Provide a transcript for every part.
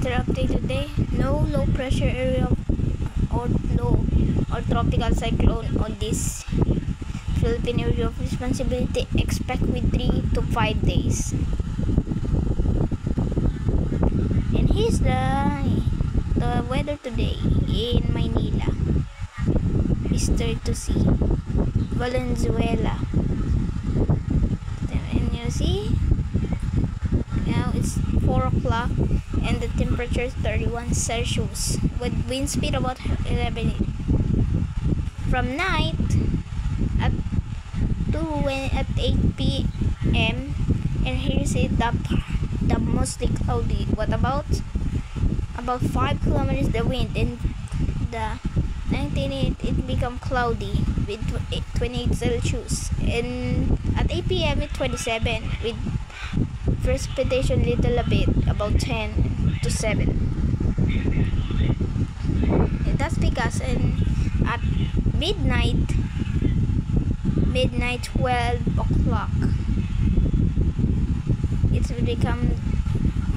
weather update today. No low pressure area or low or tropical cyclone on this Philippine area of responsibility. Expect with 3 to 5 days. And here's the weather today in Maynila. History to see. Valenzuela. And you see, now it's 4 o'clock and the temperature is 31 Celsius with wind speed about 11. From night at 8 p.m. and here's it the mostly cloudy. What about 5 kilometers the wind, and the 19 it become cloudy with 28 Celsius, and at 8 p.m. it's 27 with precipitation little a bit about 10 to 7. And that's because at midnight 12 o'clock it's become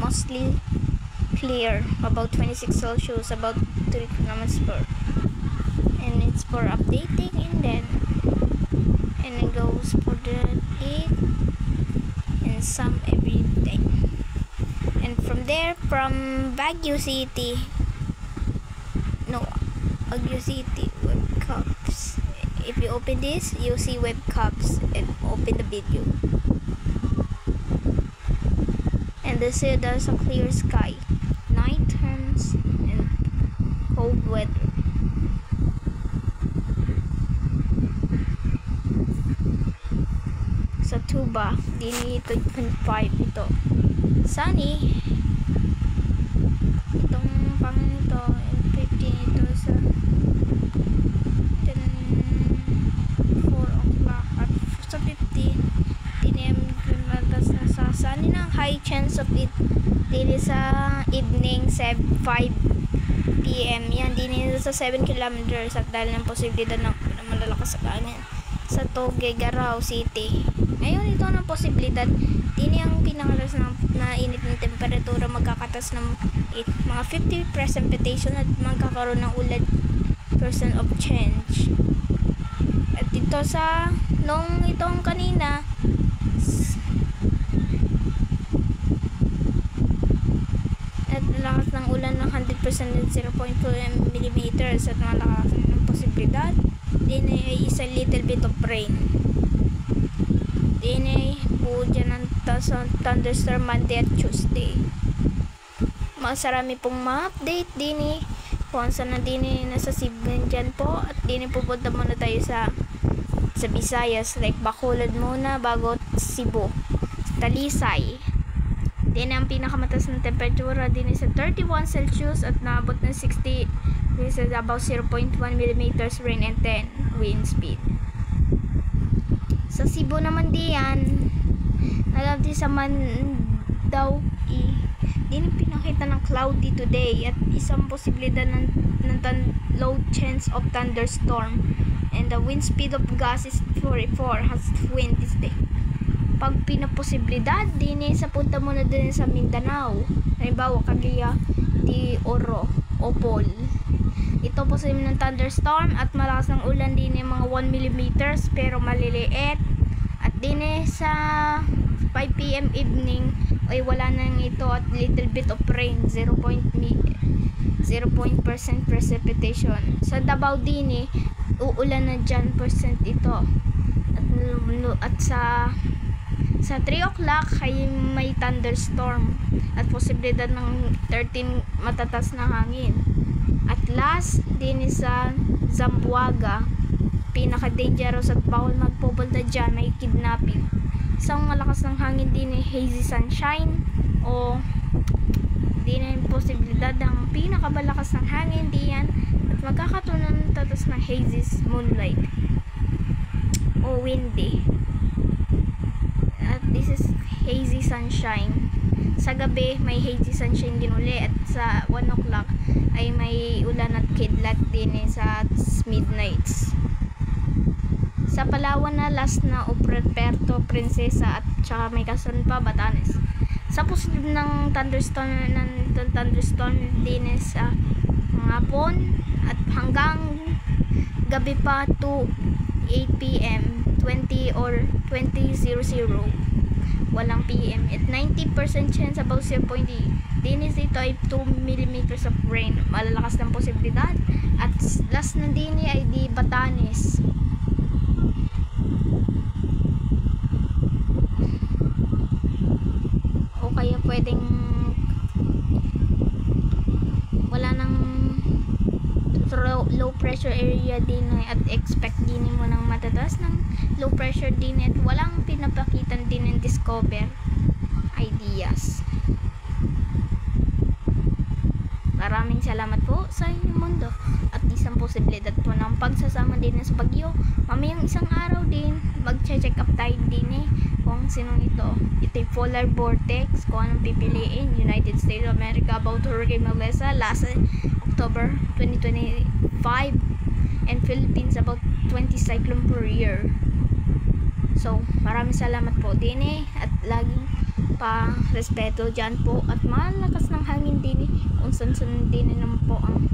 mostly clear about 26 Celsius, about 3 kilometers per, and it's for updating, and it goes for the day and some every day. And from there, from Baguio City web cups. If you open this, you see web cups and open the video. And there's a clear sky. Night turns and cold weather. Sa Tuba, dini 25 ito. Sunny. Itong pang ito, 15 ito sa 4 o'clock at sa 15 p.m. sa sunny na high chance of it. Dili sa evening 5 p.m. yan, dini sa 7 kilometers at dahil ng posibilidad ng malalakas sa kanan sa Toge, Garao City. Ngayon ito ng posibilidad, dini ang pinakalas na init ng temperatura, magkakatas ng mga 50 precipitation at magkakaroon ng ulan percent of change. At dito sa nung itong kanina at lakas ng ulan ng 100% at 0.2 mm at malakas ng posibilidad. Din ay isa little bit of rain. Din ay po dyan ang thunderstorm Monday at Tuesday. Masarami pong ma-update din eh. Kung saan na din eh, nasa Cebu dyan po. At din eh, pupunta muna tayo sa Visayas. Like Bacolod muna bago Cebu. Talisay. Din ang pinakamataas ng temperatura din sa 31 Celsius at naabot ng 60. This is about 0.1 millimeters rain and 10 wind speed. Sa Cebu naman diyan, nalabdi sa Mandaue, din pinakita ng cloudy today at isang posibilidad ng low chance of thunderstorm, and the wind speed of gas is 44 has wind this day. Pag pinaposibilidad din sa punta mo na din sa Mindanao, halimbawa Cagayan de Oro, Opol, ito posible ng thunderstorm at malakas ng ulan din mga 1 millimeters pero maliliit. At din sa 5 p.m. evening ay wala nang ito at little bit of rain, 0% precipitation. Sa Davao din uulan na dyan percent ito. At sa 3 o'clock ay may thunderstorm at posibilidad ng 13 matatas na hangin. At last din sa Zamboanga, pinaka-dangerous at bawal magpupunta dyan, may kidnapping. Isang malakas ng hangin din hazy sunshine o din ang posibilidad ng pinakabalakas ng hangin diyan at magkakatunan ng tatas ng hazy moonlight o windy. At this is hazy sunshine. Sa gabi may hazy sunshine din uli at sa 1 o'clock ay may ulan at kidlat din sa midnights. Sa Palawan na last na Puerto Princesa at saka may Kasan pa, Batanes. sa positive ng thunderstorm din sa hapon at hanggang gabi pa to 8 p.m. 20 or 20:00 walang PM at 90% chance about 0.8 dinis dito ay 2 millimeters of rain, malalakas ng posibilidad. At last na dini ay di Batanes, o kaya pwedeng wala nang low pressure area din at expect din mo ng matataas ng low pressure din at walang pinapakitan din ng discover ideas. Maraming salamat po sa inyong mundo at isang posibilidad po ng pagsasama din sa bagyo. Mamayang isang araw din mag-check up tayo din kung sinong ito. Ito'y polar vortex, kung anong pipiliin. United States of America about Hurricane Melissa last October 2025 and Philippines about 20 cyclone per year. So maraming salamat po din at laging pa respeto dyan po at malakas ng hangin din kung saan din naman po ang